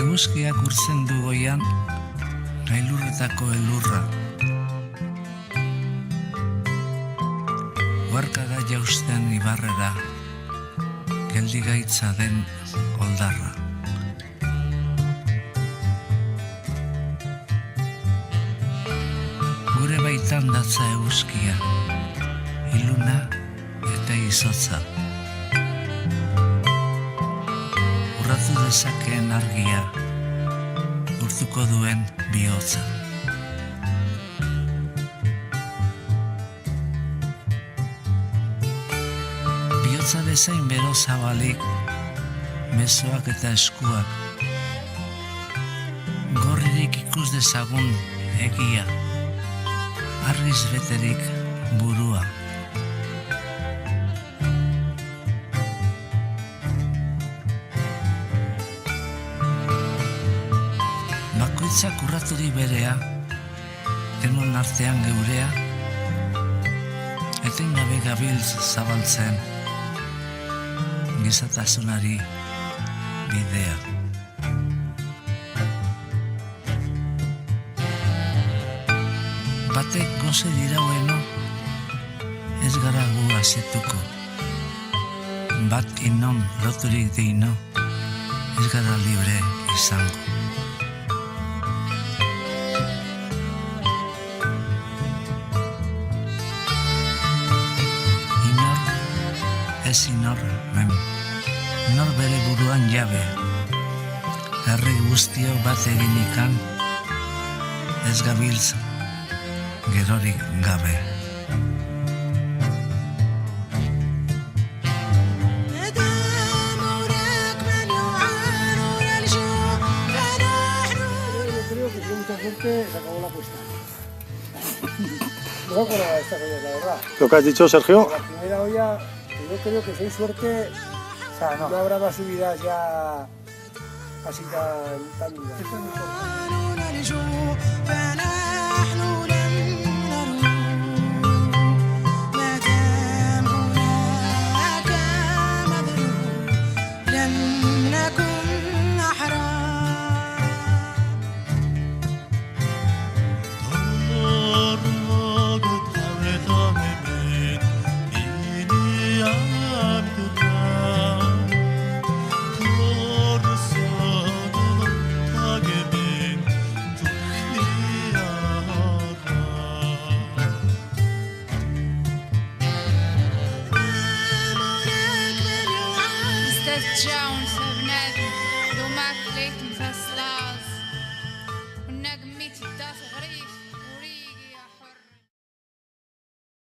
Eguzkiak urtzen du goian, gailurretako elurra. Uharkada jausten ibarrera, geldigaitza den oldarra. Gure baitan datza eguzkia, iluna eta izotza. Urratu dezakeen argia, urtuko duen bihotza. Bihotza bezain bero zabalik, mezoak eta eskuak. Gorririk ikus dezagun egia, argiz beterik burua. Bakoitzak urraturi berea, denon artean geurea, etengabe gabiltz zabaltzen, gizatasunari bidea. Batek goze diraueno, ez gara gu asetuko. Bat inon loturik deino, ez gara libre izango. Ez inor, nor bere buruan jabe, herri guztio bat eginikan, ez gabiltz gerorik gabe. Creo que tiene mucha suerte, se acabó la apuesta. No con esta olla, la verdad. Lo que has dicho, Sergio. La primera olla, yo creo que si hay suerte, o sea, no habrá más subidas ya así tan duras. Esta es mejor. Ciao.